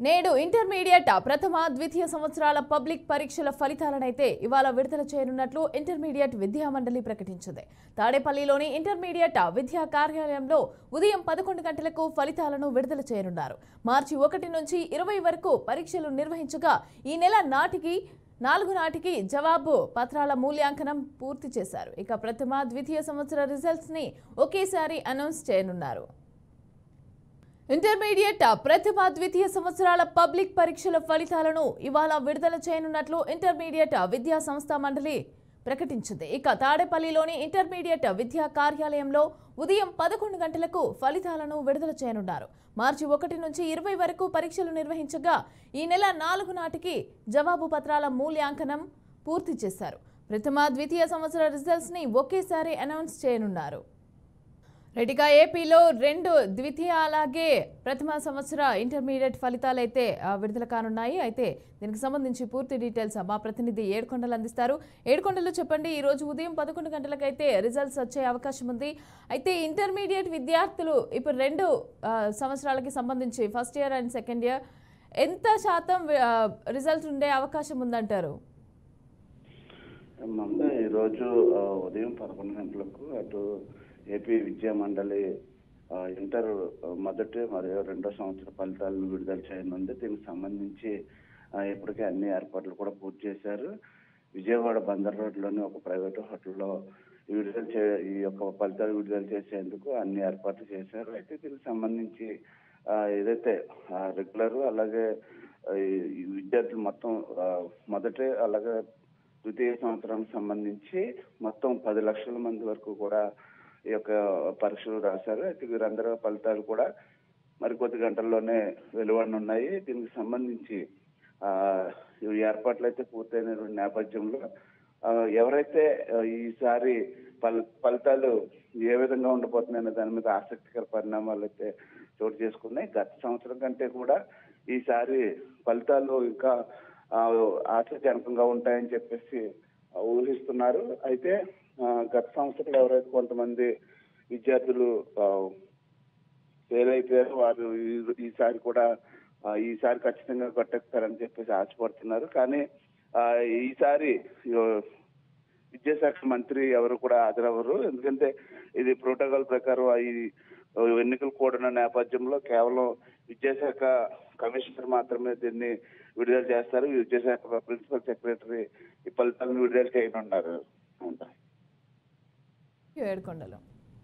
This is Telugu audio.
నేడు ఇంటర్మీడియట్ ప్రథమ ద్వితీయ సంవత్సరాల పబ్లిక్ పరీక్షల ఫలితాలనైతే ఇవాళ విడుదల చేయనున్నట్లు ఇంటర్మీడియట్ విద్యా మండలి ప్రకటించింది. తాడేపల్లిలోని ఇంటర్మీడియట్ విద్యా కార్యాలయంలో ఉదయం 11 గంటలకు ఫలితాలను విడుదల చేయనున్నారు. మార్చి 1 నుంచి 20 వరకు పరీక్షలు నిర్వహించగా ఈ నెల 4 నాటికి జవాబు పత్రాల మూల్యాంకనం పూర్తి చేశారు. ఇక ప్రథమ ద్వితీయ సంవత్సర రిజల్ట్స్ ని ఒకేసారి అనౌన్స్ చేయనున్నారు. ఇంటర్మీడియట్ ప్రథమ ద్వితీయ సంవత్సరాల పబ్లిక్ పరీక్షల ఫలితాలను ఇవాళ విడుదల చేయనున్నట్లు ఇంటర్మీడియట్ విద్యా సంస్థ మండలి ప్రకటించింది. ఇక తాడేపల్లిలోని ఇంటర్మీడియట్ విద్యా కార్యాలయంలో ఉదయం 11 గంటలకు ఫలితాలను విడుదల చేయనున్నారు. మార్చి 1 నుంచి 20 వరకు పరీక్షలు నిర్వహించగా ఈ నెల 4 నాటికి జవాబు పత్రాల మూల్యాంకనం పూర్తి చేశారు. ప్రథమ ద్వితీయ సంవత్సర రిజల్ట్స్ ని ఒకేసారి అనౌన్స్ చేయనున్నారు. రెడ్డిగా ఏపీలో 2 ద్వితీయ అలాగే ప్రథమ సంవత్సర ఇంటర్మీడియట్ ఫలితాలు అయితే విడుదల కానున్నాయి. అయితే దీనికి సంబంధించి పూర్తి డీటెయిల్స్ మా ప్రతినిధి ఏడుకొండలు అందిస్తారు. ఏడుకొండలు చెప్పండి, ఈ రోజు ఉదయం 11 గంటలకైతే రిజల్ట్స్ వచ్చే అవకాశం ఉంది. అయితే ఇంటర్మీడియట్ విద్యార్థులు ఇప్పుడు 2 సంవత్సరాలకి సంబంధించి first year and second year ఎంత శాతం రిజల్ట్ ఉండే అవకాశం ఉందంటారు? ఈరోజు ఉదయం 11 గంటలకు అటు ఏపీ విద్యా మండలి ఇంటర్ మొదటి మరియు 2వ సంవత్సర ఫలితాలను విడుదల చేయనుంది. దీనికి సంబంధించి ఇప్పటికే అన్ని ఏర్పాట్లు కూడా పూర్తి చేశారు. విజయవాడ బందర్ రోడ్లోని ఒక ప్రైవేటు హోటల్లో ఈ యొక్క ఫలితాలు విడుదల చేసేందుకు అన్ని ఏర్పాట్లు చేశారు. అయితే దీనికి సంబంధించి ఏదైతే రెగ్యులర్ అలాగే విద్యార్థులు మొత్తం మొదటి అలాగే ద్వితీయ సంవత్సరానికి సంబంధించి మొత్తం 10 లక్షల మంది వరకు కూడా ఈ యొక్క పరీక్షలు రాశారు. అయితే వీరందరూ ఫలితాలు కూడా మరికొద్ది గంటల్లోనే వెలువడనున్నాయి. దీనికి సంబంధించి ఏర్పాట్లు అయితే పూర్తయిన నేపథ్యంలో ఎవరైతే ఈసారి ఫలితాలు ఏ విధంగా ఉండబోతున్నాయనే దాని మీద ఆసక్తికర పరిణామాలు అయితే చోటు చేసుకున్నాయి. గత సంవత్సరం కంటే కూడా ఈసారి ఫలితాలు ఇంకా ఆశాజనకంగా ఉంటాయని చెప్పేసి ఊహిస్తున్నారు. అయితే గత సంవత్సరంలో ఎవరైతే కొంతమంది విద్యార్థులు ఫెయిల్ అయిపోయారు వారు ఈసారి ఖచ్చితంగా కొట్టేస్తారని చెప్పేసి ఆశపడుతున్నారు. కానీ ఈసారి విద్యాశాఖ మంత్రి ఎవరు కూడా హాజరవ్వరు. ఎందుకంటే ఇది ప్రోటోకాల్ ప్రకారం ఈ ఎన్నికలు కూడిన నేపథ్యంలో కేవలం విద్యాశాఖ కమిషనర్ మాత్రమే దీన్ని విడుదల చేస్తారు. విద్యాశాఖ ప్రిన్సిపల్ సెక్రటరీ ఈ ఫలితాలను విడుదల చేయనున్నారు. ఏడుకొండలు.